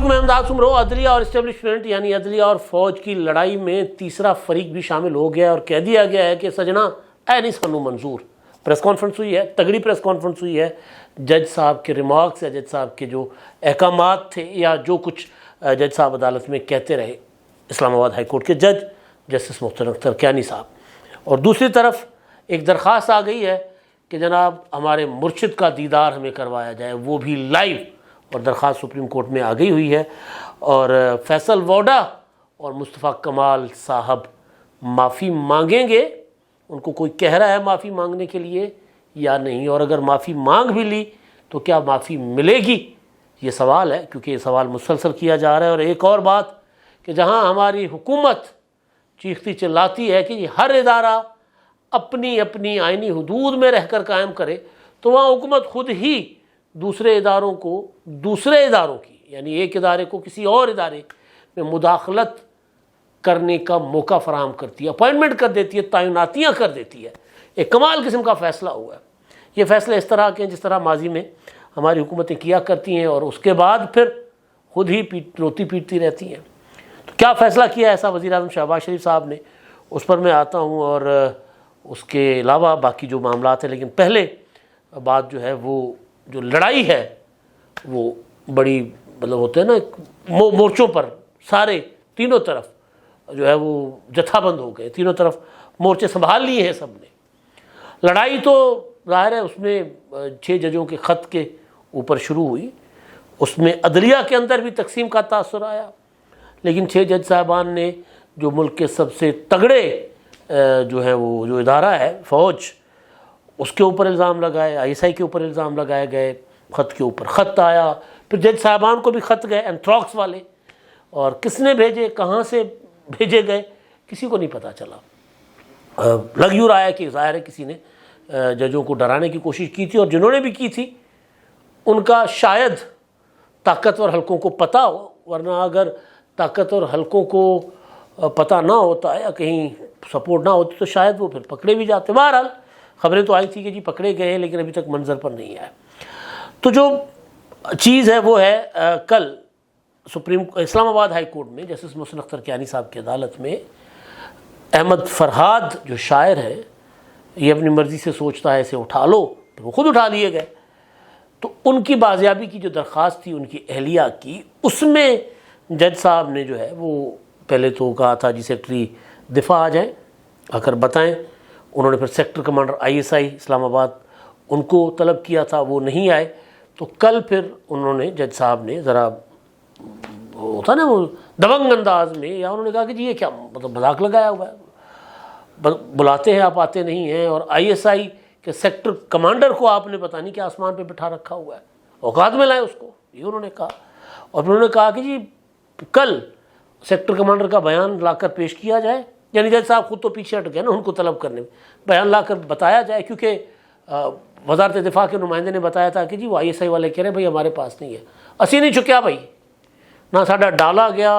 حکم امداد سمرو عدلیہ اور اسٹیبلشمنٹ یعنی عدلیہ اور فوج کی لڑائی میں تیسرا فریق بھی شامل ہو گیا اور کہہ دیا گیا ہے کہ سجنا اے نہیں سنو منظور. پریس کانفرنس ہوئی ہے, تگڑی پریس کانفرنس ہوئی ہے. جج صاحب کے ریمارکس یا جج صاحب کے جو احکامات تھے یا جو کچھ جج صاحب عدالت میں کہتے رہے, اسلام آباد ہائی کورٹ کے جج جسٹس محسن اختر کیانی صاحب. اور دوسری طرف ایک درخواست آ گئی ہے کہ جناب ہمارے مرشد کا دیدار ہمیں کروایا جائے, وہ بھی لائیو, اور درخواست سپریم کورٹ میں آ گئی ہوئی ہے. اور فیصل ووڈا اور مصطفیٰ کمال صاحب معافی مانگیں گے, ان کو کوئی کہہ رہا ہے معافی مانگنے کے لیے یا نہیں, اور اگر معافی مانگ بھی لی تو کیا معافی ملے گی, یہ سوال ہے, کیونکہ یہ سوال مسلسل کیا جا رہا ہے. اور ایک اور بات کہ جہاں ہماری حکومت چیختی چلاتی ہے کہ ہر ادارہ اپنی اپنی آئینی حدود میں رہ کر قائم کرے, تو وہاں حکومت خود ہی دوسرے اداروں کو دوسرے اداروں کی یعنی ایک ادارے کو کسی اور ادارے میں مداخلت کرنے کا موقع فراہم کرتی ہے, اپوائنٹمنٹ کر دیتی ہے, تعیناتیاں کر دیتی ہے. ایک کمال قسم کا فیصلہ ہوا ہے. یہ فیصلے اس طرح کے ہیں جس طرح ماضی میں ہماری حکومتیں کیا کرتی ہیں اور اس کے بعد پھر خود ہی روتی پیٹتی رہتی ہیں. تو کیا فیصلہ کیا ایسا وزیر اعظم شہباز شریف صاحب نے, اس پر میں آتا ہوں, اور اس کے علاوہ باقی جو معاملات ہیں. لیکن پہلے بات جو ہے وہ جو لڑائی ہے وہ بڑی مطلب ہوتے ہیں نا مورچوں پر سارے تینوں طرف جو ہے وہ جتھا بند ہو گئے, تینوں طرف مورچے سنبھال لیے ہیں سب نے. لڑائی تو ظاہر ہے اس میں 6 ججوں کے خط کے اوپر شروع ہوئی, اس میں عدلیہ کے اندر بھی تقسیم کا تاثر آیا, لیکن 6 جج صاحبان نے جو ملک کے سب سے تگڑے جو ہے وہ جو ادارہ ہے فوج, اس کے اوپر الزام لگائے, آئی ایس آئی کے اوپر الزام لگائے گئے, خط کے اوپر خط آیا, پھر جج صاحبان کو بھی خط گئے اینتھراکس والے, اور کس نے بھیجے کہاں سے بھیجے گئے کسی کو نہیں پتہ چلا. لگ یوں رہا ہے کہ ظاہر ہے کسی نے ججوں کو ڈرانے کی کوشش کی تھی, اور جنہوں نے بھی کی تھی ان کا شاید طاقتور حلقوں کو پتہ ہو, ورنہ اگر طاقتور حلقوں کو پتہ نہ ہوتا یا کہیں سپورٹ نہ ہوتی تو شاید وہ پھر پکڑے بھی جاتے. بہرحال خبریں تو آئی تھی کہ جی پکڑے گئے ہیں, لیکن ابھی تک منظر پر نہیں آیا. تو جو چیز ہے وہ ہے کل اسلام آباد ہائی کورٹ میں جسٹس محسن اختر کیانی صاحب کی عدالت میں احمد فرہاد جو شاعر ہیں, یہ اپنی مرضی سے سوچتا ہے اسے اٹھا لو, وہ خود اٹھا لیے گئے. تو ان کی بازیابی کی جو درخواست تھی ان کی اہلیہ کی, اس میں جج صاحب نے جو ہے وہ پہلے تو کہا تھا جی سیکٹری دفاع آ جائیں آ کر بتائیں. انہوں نے پھر sector commander I S I Islamabad ان کو طلب کیا تھا, وہ نہیں آئے. تو کل پھر انہوں نے جج صاحب نے ذرا ہوتا نا وہ دبنگ انداز میں, یا انہوں نے کہا کہ جی یہ کیا مطلب مذاق لگایا ہوا ہے, بلاتے ہیں آپ آتے نہیں ہیں, اور آئی ایس آئی کے سیکٹر کمانڈر کو آپ نے پتہ نہیں کہ آسمان پہ بٹھا رکھا ہوا ہے, اوقات میں لائیں اس کو, یہ انہوں نے کہا. اور پھر انہوں نے کہا کہ جی کل سیکٹر کمانڈر کا بیان لا کر پیش کیا جائے, یعنی جج صاحب خود تو پیچھے ہٹ گئے نا ان کو طلب کرنے میں, بیان لا کر بتایا جائے, کیونکہ وزارت دفاع کے نمائندے نے بتایا تھا کہ جی وہ آئی ایس آئی والے کہہ رہے ہیں بھائی ہمارے پاس نہیں ہے, اسی نہیں چکیا بھائی, نہ ساڈا ڈالا گیا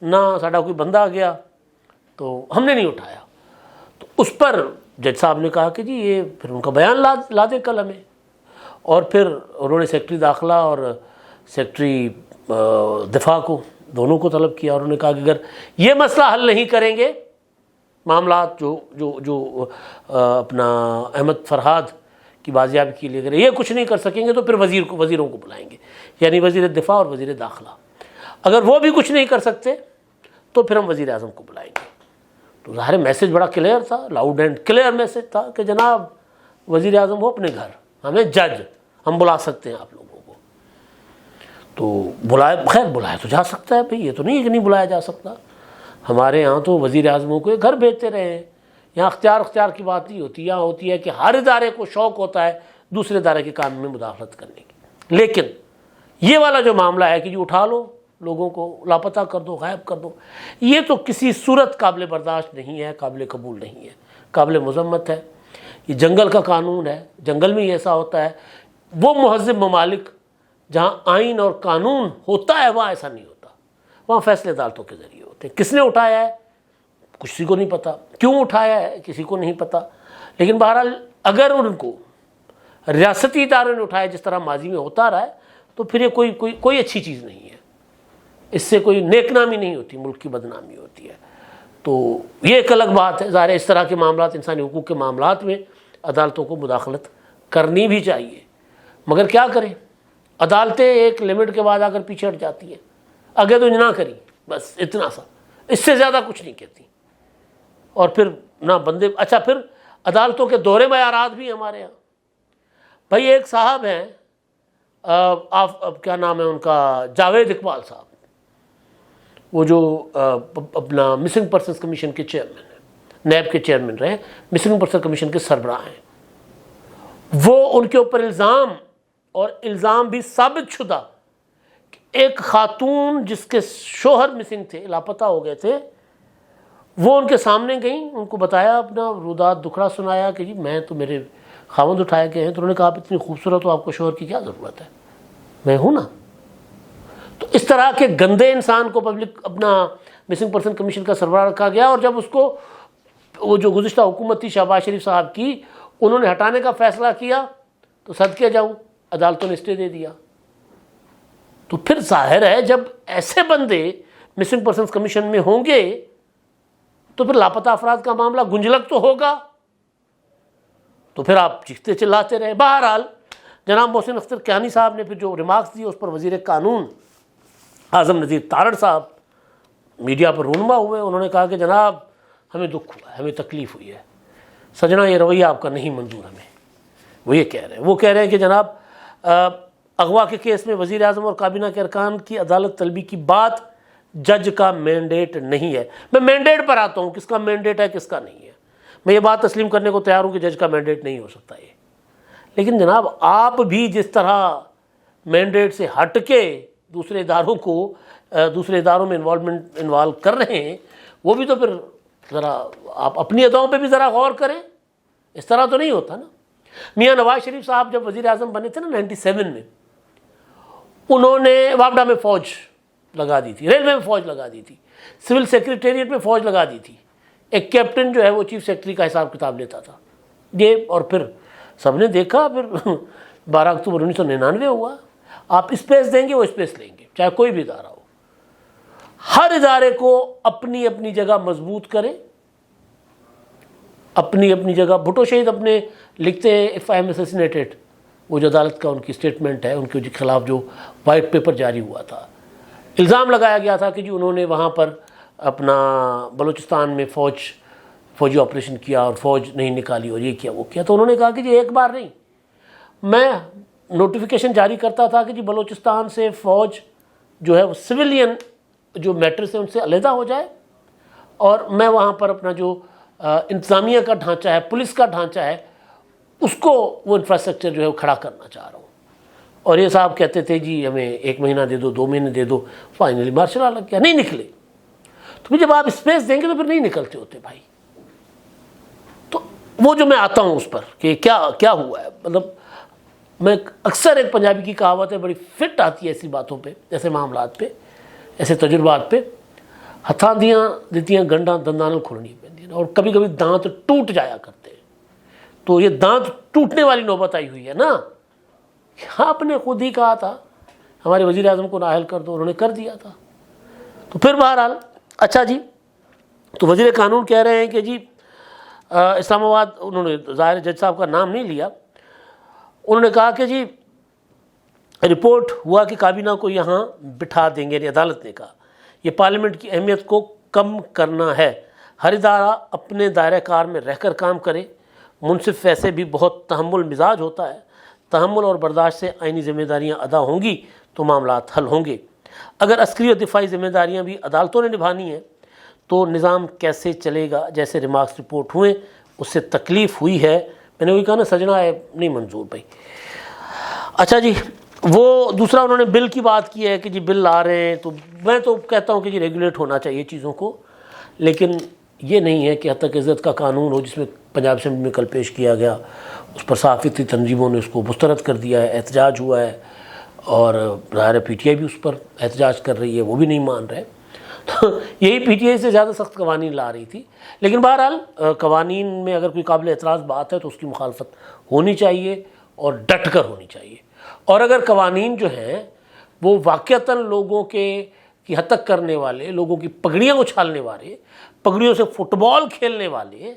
نہ ساڈا کوئی بندہ گیا, تو ہم نے نہیں اٹھایا. تو اس پر جج صاحب نے کہا کہ جی یہ پھر ان کا بیان لا دے کل ہمیں. اور پھر انہوں نے سیکٹری داخلہ اور سیکٹری دفاع کو دونوں کو طلب کیا, اور انہوں نے کہا کہ اگر یہ مسئلہ حل نہیں کریں گے معاملات جو اپنا احمد فرہاد کی بازیابی کے لیے اگر یہ کچھ نہیں کر سکیں گے تو پھر وزیروں کو بلائیں گے, یعنی وزیر دفاع اور وزیر داخلہ. اگر وہ بھی کچھ نہیں کر سکتے تو پھر ہم وزیر اعظم کو بلائیں گے. تو ظاہر میسج بڑا کلیئر تھا, لاؤڈ اینڈ کلیئر میسج تھا کہ جناب وزیر اعظم ہو اپنے گھر, ہمیں جج ہم بلا سکتے ہیں آپ لوگوں کو. تو خیر بلایا تو جا سکتا ہے بھئی, یہ تو نہیں ہے کہ نہیں بلایا جا سکتا. ہمارے ہاں تو وزیر اعظموں کو گھر بھیجتے رہے ہیں, یہاں اختیار کی بات نہیں ہوتی, یہاں ہوتی ہے کہ ہر ادارے کو شوق ہوتا ہے دوسرے ادارے کے کام میں مداخلت کرنے کی. لیکن یہ والا جو معاملہ ہے کہ جی اٹھا لو لوگوں کو لاپتہ کر دو, غائب کر دو, یہ تو کسی صورت قابل برداشت نہیں ہے, قابل قبول نہیں ہے, قابل مذمت ہے. یہ جنگل کا قانون ہے, جنگل میں ہی ایسا ہوتا ہے. وہ مہذب ممالک جہاں آئین اور قانون ہوتا ہے وہاں ایسا نہیں ہوتا, وہاں فیصلے عدالتوں کے ذریعے ہوتے ہیں. کس نے اٹھایا ہے کسی کو نہیں پتہ, کیوں اٹھایا ہے کسی کو نہیں پتہ. لیکن بہرحال اگر ان کو ریاستی اداروں نے اٹھایا جس طرح ماضی میں ہوتا رہا ہے تو پھر یہ کوئی اچھی چیز نہیں ہے. اس سے کوئی نیک نامی نہیں ہوتی، ملک کی بدنامی ہوتی ہے۔ تو یہ ایک الگ بات ہے، ظاہر ہے اس طرح کے معاملات، انسانی حقوق کے معاملات میں عدالتوں کو مداخلت کرنی بھی چاہیے، مگر کیا کریں، عدالتیں ایک لمٹ کے بعد آ کر پیچھے ہٹ جاتی ہیں، آگے تو نہ کری، بس اتنا سا، اس سے زیادہ کچھ نہیں کہتی، اور پھر نہ بندے، اچھا پھر عدالتوں کے دوہرے معیارات بھی ہمارے ہاں۔ بھائی ایک صاحب ہیں، کیا نام ہے ان کا، جاوید اقبال صاحب، وہ جو اپنا مسنگ پرسنز کمیشن کے چیئرمین ہیں، نیب کے چیئرمین رہے، مسنگ پرسن کمیشن کے سربراہ ہیں، وہ ان کے اوپر الزام، اور الزام بھی ثابت شدہ، کہ ایک خاتون جس کے شوہر مسنگ تھے، لاپتہ ہو گئے تھے، وہ ان کے سامنے گئیں، ان کو بتایا، اپنا رودات دکھڑا سنایا کہ جی میں تو، میرے خاوند اٹھائے گئے ہیں، تو انہوں نے کہا آپ اتنی خوبصورت ہو، آپ کو شوہر کی کیا ضرورت ہے، میں ہوں نا۔ تو اس طرح کے گندے انسان کو پبلک اپنا مسنگ پرسن کمیشن کا سربراہ رکھا گیا، اور جب اس کو وہ جو گزشتہ حکومت تھی شہباز شریف صاحب کی، انہوں نے ہٹانے کا فیصلہ کیا، تو صدقے جاؤں عدالتوں نے اسٹے دے دیا۔ تو پھر ظاہر ہے جب ایسے بندے مسنگ پرسنز کمیشن میں ہوں گے تو پھر لاپتہ افراد کا معاملہ گنجلک تو ہوگا، تو پھر آپ چیختے چلاتے رہے۔ بہرحال جناب محسن اختر کیانی صاحب نے پھر جو ریمارکس دی، اس پر وزیر قانون اعظم نذیر تارڑ صاحب میڈیا پر رونما ہوئے، انہوں نے کہا کہ جناب ہمیں دکھ ہوا ہے، ہمیں تکلیف ہوئی ہے، سجنا یہ رویہ آپ کا نہیں منظور ہمیں۔ وہ یہ کہہ رہے ہیں، وہ کہہ رہے ہیں کہ جناب اغوا کے کیس میں وزیر اعظم اور کابینہ کے ارکان کی عدالت طلبی کی بات جج کا مینڈیٹ نہیں ہے۔ میں مینڈیٹ پر آتا ہوں، کس کا مینڈیٹ ہے کس کا نہیں ہے، میں یہ بات تسلیم کرنے کو تیار ہوں کہ جج کا مینڈیٹ نہیں ہو سکتا یہ، لیکن جناب آپ بھی جس طرح مینڈیٹ سے ہٹ کے دوسرے اداروں کو، دوسرے اداروں میں انوالو کر رہے ہیں، وہ بھی تو پھر ذرا آپ اپنی اداؤں پہ بھی ذرا غور کریں، اس طرح تو نہیں ہوتا نا۔ میاں نواز شریف صاحب جب وزیر اعظم بنے تھے نا 97 میں، انہوں نے وابڈا میں فوج لگا دی تھی، ریلوے میں فوج لگا دی تھی، سول سیکریٹریٹ میں فوج لگا دی تھی، ایک کیپٹن جو ہے وہ چیف سیکرٹری کا حساب کتاب لیتا تھا یہ، اور پھر سب نے دیکھا، پھر 12 اکتوبر 1999 ہوا۔ آپ اسپیس دیں گے وہ اسپیس لیں گے، چاہے کوئی بھی ادارہ ہو۔ ہر ادارے کو اپنی اپنی جگہ مضبوط کریں، اپنی اپنی جگہ۔ بھٹو شہید اپنے لکھتے ہیں اف آئی ایم اسیسینیٹڈ، وہ جو عدالت کا ان کی اسٹیٹمنٹ ہے، ان کے خلاف جو وائٹ پیپر جاری ہوا تھا، الزام لگایا گیا تھا کہ جی انہوں نے وہاں پر اپنا بلوچستان میں فوجی آپریشن کیا اور فوج نہیں نکالی اور یہ کیا وہ کیا، تو انہوں نے کہا کہ جی ایک بار نہیں، میں نوٹیفیکیشن جاری کرتا تھا کہ جی بلوچستان سے فوج جو ہے وہ سویلین جو میٹرز ہیں ان سے علیحدہ ہو جائے، اور میں وہاں پر اپنا جو انتظامیہ کا ڈھانچہ ہے، پولیس کا ڈھانچہ ہے، اس کو وہ انفراسٹرکچر جو ہے وہ کھڑا کرنا چاہ رہا ہوں۔ اور یہ صاحب کہتے تھے جی ہمیں 1 مہینہ دے دو، 2 مہینے دے دو، فائنلی مارشل لا لگ گیا، نہیں نکلے۔ تو جب آپ اسپیس دیں گے تو پھر نہیں نکلتے ہوتے بھائی۔ تو وہ جو میں آتا ہوں اس پر کہ کیا ہوا ہے، مطلب میں اکثر، ایک پنجابی کی کہاوت ہے، بڑی فٹ آتی ہے ایسی باتوں پہ، ایسے معاملات پہ، ایسے تجربات پہ، ہتھاں دیاں دتیاں گنڈاں دنداں نال کھلنی پیندیاں، اور کبھی کبھی دانت ٹوٹ جایا کرتے ہیں۔ تو یہ دانت ٹوٹنے والی نوبت آئی ہوئی ہے نا، آپ نے خود ہی کہا تھا ہمارے وزیر اعظم کو نااہل کر دو، انہوں نے کر دیا تھا۔ تو پھر بہرحال اچھا جی، تو وزیر قانون کہہ رہے ہیں کہ جی اسلام آباد، انہوں نے ظاہر جج صاحب کا نام نہیں لیا، انہوں نے کہا کہ جی رپورٹ ہوا کہ کابینہ کو یہاں بٹھا دیں گے، یعنی عدالت نے کہا یہ پارلیمنٹ کی اہمیت کو کم کرنا ہے، ہر ادارہ اپنے دائرہ کار میں رہ کر کام کرے، منصف ویسے بھی بہت تحمل مزاج ہوتا ہے، تحمل اور برداشت سے آئینی ذمہ داریاں ادا ہوں گی تو معاملات حل ہوں گے، اگر عسکری اور دفاعی ذمہ داریاں بھی عدالتوں نے نبھانی ہیں تو نظام کیسے چلے گا، جیسے ریمارکس رپورٹ ہوئے اس سے تکلیف ہوئی ہے۔ میں نے وہی کہا نا، سجنا ہے نہیں منظور بھائی۔ اچھا جی، وہ دوسرا انہوں نے بل کی بات کی ہے کہ جی بل آ رہے ہیں، تو میں تو کہتا ہوں کہ جی ریگولیٹ ہونا چاہیے چیزوں کو، لیکن یہ نہیں ہے کہ حد تک عزت کا قانون ہو، جس میں پنجاب اسمبلی میں کل پیش کیا گیا، اس پر صحافتی تنظیموں نے اس کو مسترد کر دیا ہے، احتجاج ہوا ہے، اور ظاہر پی ٹی آئی بھی اس پر احتجاج کر رہی ہے، وہ بھی نہیں مان رہے۔ تو یہی پی ٹی آئی سے زیادہ سخت قوانین لا رہی تھی، لیکن بہرحال قوانین میں اگر کوئی قابل اعتراض بات ہے تو اس کی مخالفت ہونی چاہیے اور ڈٹ کر ہونی چاہیے، اور اگر قوانین جو ہیں وہ واقعتاً لوگوں کے کی حد تک کرنے والے، لوگوں کی پگڑیاں اچھالنے والے، پگڑیوں سے فٹ بال کھیلنے والے،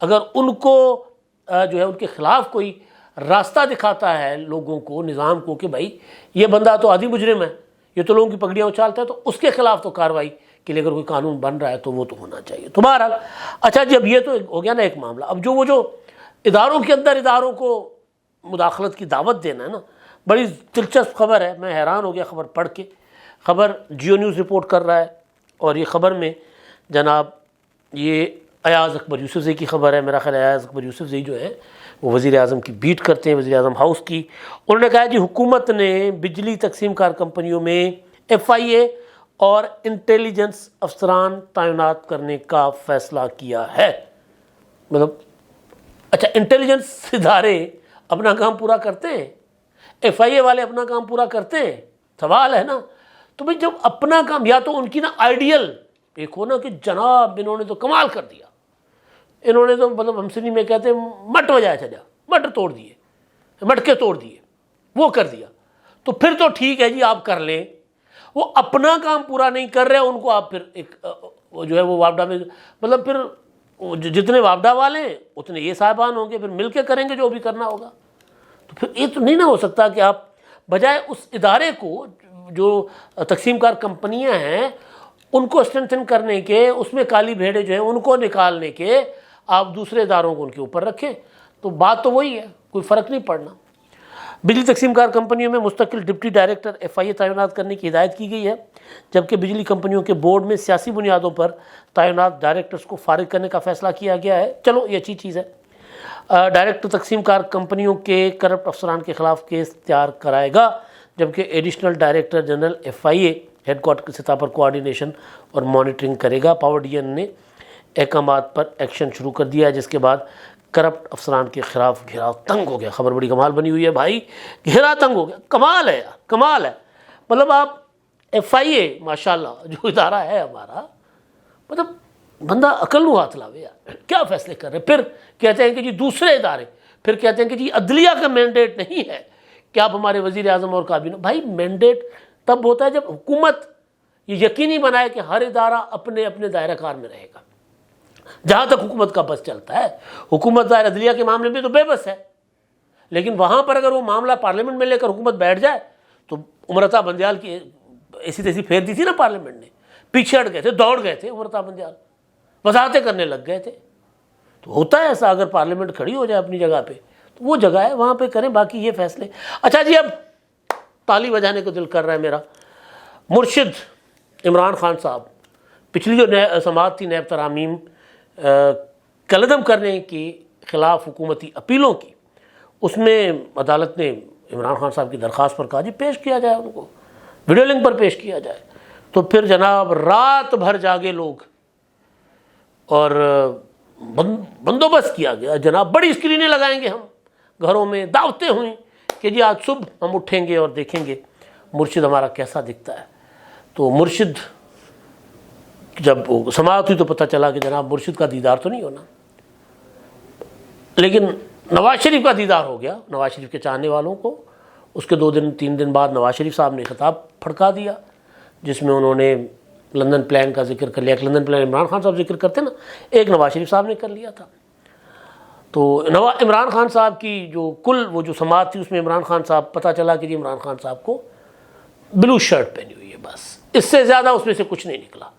اگر ان کو جو ہے ان کے خلاف کوئی راستہ دکھاتا ہے لوگوں کو، نظام کو، کہ بھائی یہ بندہ تو عادی مجرم ہے، یہ تو لوگوں کی پگڑیاں اچھالتا ہے، تو اس کے خلاف تو کارروائی کے لیے اگر کوئی قانون بن رہا ہے تو وہ تو ہونا چاہیے۔ تو بہرحال اچھا جی، اب یہ تو ہو گیا نا ایک معاملہ۔ اب وہ جو اداروں کے اندر اداروں کو مداخلت کی دعوت دینا ہے نا، بڑی دلچسپ خبر ہے، میں حیران ہو گیا خبر پڑھ کے۔ خبر جیو نیوز رپورٹ کر رہا ہے، اور یہ خبر میں جناب یہ ایاز اکبر یوسفزئی کی خبر ہے۔ میرا خیال ہے ایاز اکبر یوسفزئی جو ہے وہ وزیر اعظم کی بیٹ کرتے ہیں، وزیر اعظم ہاؤس کی۔ انہوں نے کہا جی حکومت نے بجلی تقسیم کار کمپنیوں میں FIA اور انٹیلیجنس افسران تعینات کرنے کا فیصلہ کیا ہے۔ مطلب اچھا، انٹیلیجنس ادارے اپنا کام پورا کرتے ہیں، FIA والے اپنا کام پورا کرتے ہیں؟ سوال ہے نا۔ تو بھئی جب اپنا کام، یا تو ان کی نا آئیڈیل ایک ہو نا کہ جناب انہوں نے تو کمال کر دیا، انہوں نے تو مطلب ہم سنی میں کہتے ہیں مٹ بجایا چلا، مٹ توڑ دیے، مٹکے توڑ دیے، وہ کر دیا، تو پھر تو ٹھیک ہے جی آپ کر لیں۔ وہ اپنا کام پورا نہیں کر رہے، ان کو آپ پھر ایک وہ جو ہے وہ واپڈا میں، مطلب پھر جتنے واپڈا والے ہیں اتنے یہ صاحبان ہوں گے، پھر مل کے کریں گے جو بھی کرنا ہوگا۔ تو پھر یہ تو نہیں نہ ہو سکتا کہ آپ بجائے اس ادارے کو جو تقسیم کار کمپنیاں ہیں ان کو اسٹرینتھن کرنے کے، اس میں کالی بھیڑیں جو ہیں ان کو نکالنے کے، آپ دوسرے اداروں کو ان کے اوپر رکھیں، تو بات تو وہی ہے، کوئی فرق نہیں پڑنا۔ بجلی تقسیم کار کمپنیوں میں مستقل ڈپٹی ڈائریکٹر FIA تعینات کرنے کی ہدایت کی گئی ہے، جبکہ بجلی کمپنیوں کے بورڈ میں سیاسی بنیادوں پر تعینات ڈائریکٹرز کو فارغ کرنے کا فیصلہ کیا گیا ہے۔ چلو یہ اچھی چیز ہے۔ ڈائریکٹر تقسیم کار کمپنیوں کے کرپٹ افسران کے خلاف کیس تیار کرائے گا، جبکہ additional director general FIA headquarter کی سطح پر کوآرڈینیشن اور مانیٹرنگ کرے گا۔ پاور DN نے احکامات پر ایکشن شروع کر دیا ہے، جس کے بعد کرپٹ افسران کے خلاف گھیراؤ تنگ ہو گیا۔ خبر بڑی کمال بنی ہوئی ہے بھائی، گھیرا تنگ ہو گیا، کمال ہے یار، کمال ہے۔ مطلب آپ FIA ماشاءاللہ جو ادارہ ہے ہمارا، مطلب بندہ عقل نو ہاتھ لاوے یار، کیا فیصلے کر رہے ہیں۔ پھر کہتے ہیں کہ جی دوسرے ادارے، پھر کہتے ہیں کہ جی عدلیہ کا مینڈیٹ نہیں ہے کہ آپ ہمارے وزیر اعظم اور کابینہ۔ بھائی مینڈیٹ تب ہوتا ہے جب حکومت یہ یقینی بنائے کہ ہر ادارہ اپنے اپنے دائرہ کار میں رہے گا۔ جہاں تک حکومت کا بس چلتا ہے، حکومت ظاہر عدلیہ کے معاملے میں تو بے بس ہے، لیکن وہاں پر اگر وہ معاملہ پارلیمنٹ میں لے کر حکومت بیٹھ جائے تو عمرتا بندیال کی ایسی تیسی پھیر دی تھی نا پارلیمنٹ نے، پیچھے ہٹ گئے تھے، دوڑ گئے تھے عمرتا بندیال، وضاحتیں کرنے لگ گئے تھے۔ تو ہوتا ہے ایسا، اگر پارلیمنٹ کھڑی ہو جائے اپنی جگہ پہ تو وہ جگہ ہے وہاں پہ کریں، باقی یہ فیصلے۔ اچھا جی، اب تالی بجانے کو دل کر رہا ہے میرا۔ مرشد عمران خان صاحب پچھلی جو سماعت تھی نیب ترامیم کالعدم کرنے کے خلاف حکومتی اپیلوں کی، اس میں عدالت نے عمران خان صاحب کی درخواست پر کہا جی پیش کیا جائے، ان کو ویڈیو لنک پر پیش کیا جائے۔ تو پھر جناب رات بھر جاگے لوگ اور بندوبست کیا گیا، جناب بڑی اسکرینیں لگائیں گے ہم گھروں میں، دعوتیں ہوئیں کہ جی آج صبح ہم اٹھیں گے اور دیکھیں گے مرشد ہمارا کیسا دکھتا ہے۔ تو مرشد جب سماعت ہوئی تو پتہ چلا کہ جناب مرشد کا دیدار تو نہیں ہونا، لیکن نواز شریف کا دیدار ہو گیا۔ نواز شریف کے چاہنے والوں کو اس کے 2-3 دن بعد نواز شریف صاحب نے خطاب پھڑکا دیا، جس میں انہوں نے لندن پلان کا ذکر کر لیا۔ ایک لندن پلان عمران خان صاحب ذکر کرتے نا، ایک نواز شریف صاحب نے کر لیا تھا۔ تو عمران خان صاحب کی جو کل وہ جو سماعت تھی، اس میں عمران خان صاحب پتہ چلا کہ جی عمران خان صاحب کو بلو شرٹ پہنی ہوئی ہے، بس اس سے زیادہ اس میں سے کچھ نہیں نکلا۔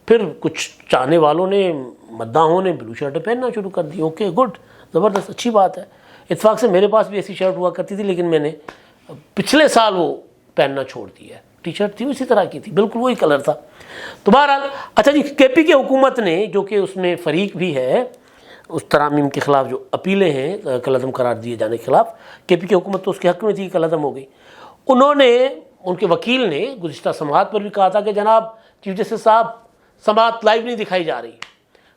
پھر کچھ چاہنے والوں نے، مداحوں نے بلو شرٹیں پہننا شروع کر دی۔ اوکے گڈ، زبردست، اچھی بات ہے۔ اتفاق سے میرے پاس بھی ایسی شرٹ ہوا کرتی تھی، لیکن میں نے پچھلے سال وہ پہننا چھوڑ دیا ہے۔ ٹی شرٹ تھی اسی طرح کی تھی، بالکل وہی کلر تھا۔ تو بہرحال اچھا جی، KP کی حکومت نے، جو کہ اس میں فریق بھی ہے اس ترامیم کے خلاف جو اپیلیں ہیں کالعدم قرار دیے جانے کے خلاف، KP کی حکومت تو اس کے حق میں تھی، کالعدم ہو گئی۔ انہوں نے، ان کے وکیل نے گزشتہ سماعت پر بھی کہا تھا کہ جناب چیف جسٹس صاحب سماعت لائیو نہیں دکھائی جا رہی،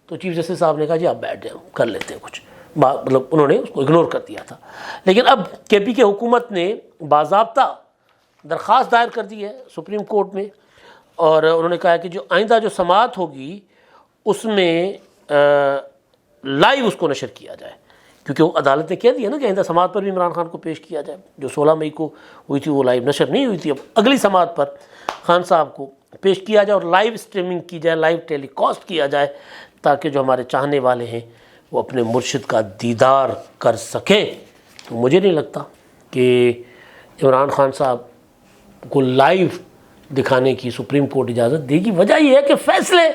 تو چیف جسٹس صاحب نے کہا جی آپ بیٹھ جائیں، کر لیتے ہیں کچھ، مطلب انہوں نے اس کو اگنور کر دیا تھا۔ لیکن اب KP کی حکومت نے باضابطہ درخواست دائر کر دی ہے سپریم کورٹ میں، اور انہوں نے کہا کہ جو آئندہ جو سماعت ہوگی اس میں لائیو اس کو نشر کیا جائے، کیونکہ وہ عدالت نے کہہ دیا نا کہ آئندہ سماعت پر بھی عمران خان کو پیش کیا جائے۔ جو 16 مئی کو ہوئی تھی وہ لائیو نشر نہیں ہوئی تھی، اب اگلی سماعت پر خان صاحب کو پیش کیا جائے اور لائیو اسٹریمنگ کی جائے، لائیو ٹیلی کاسٹ کیا جائے، تاکہ جو ہمارے چاہنے والے ہیں وہ اپنے مرشد کا دیدار کر سکیں۔ تو مجھے نہیں لگتا کہ عمران خان صاحب کو لائیو دکھانے کی سپریم کورٹ اجازت دے گی۔ وجہ یہ ہے کہ فیصلے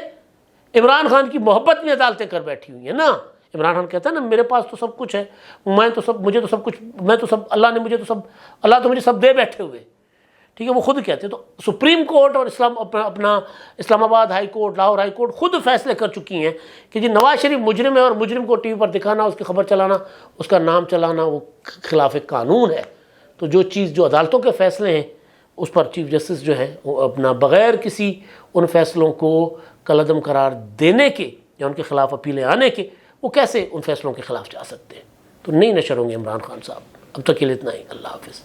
عمران خان کی محبت میں عدالتیں کر بیٹھی ہوئی ہیں نا۔ عمران خان کہتا ہے نا میرے پاس تو سب کچھ ہے، مجھے تو سب کچھ، میں تو سب، اللہ نے مجھے تو سب، اللہ تو مجھے سب دے بیٹھے ہوئے، ٹھیک ہے، وہ خود کہتے ہیں۔ تو سپریم کورٹ اور اپنا اسلام آباد high court, Lahore high court خود فیصلے کر چکی ہیں کہ جی نواز شریف مجرم ہے اور مجرم کو ٹی وی پر دکھانا، اس کی خبر چلانا، اس کا نام چلانا وہ خلاف قانون ہے۔ تو جو چیز، جو عدالتوں کے فیصلے ہیں اس پر چیف جسٹس جو ہیں وہ اپنا بغیر کسی ان فیصلوں کو کالعدم قرار دینے کے یا ان کے خلاف اپیلیں آنے کے، وہ کیسے ان فیصلوں کے خلاف جا سکتے ہیں؟ تو نہیں نشر ہوں گے عمران خان صاحب۔ اب تک کے لیے اتنا ہی، اللہ حافظ۔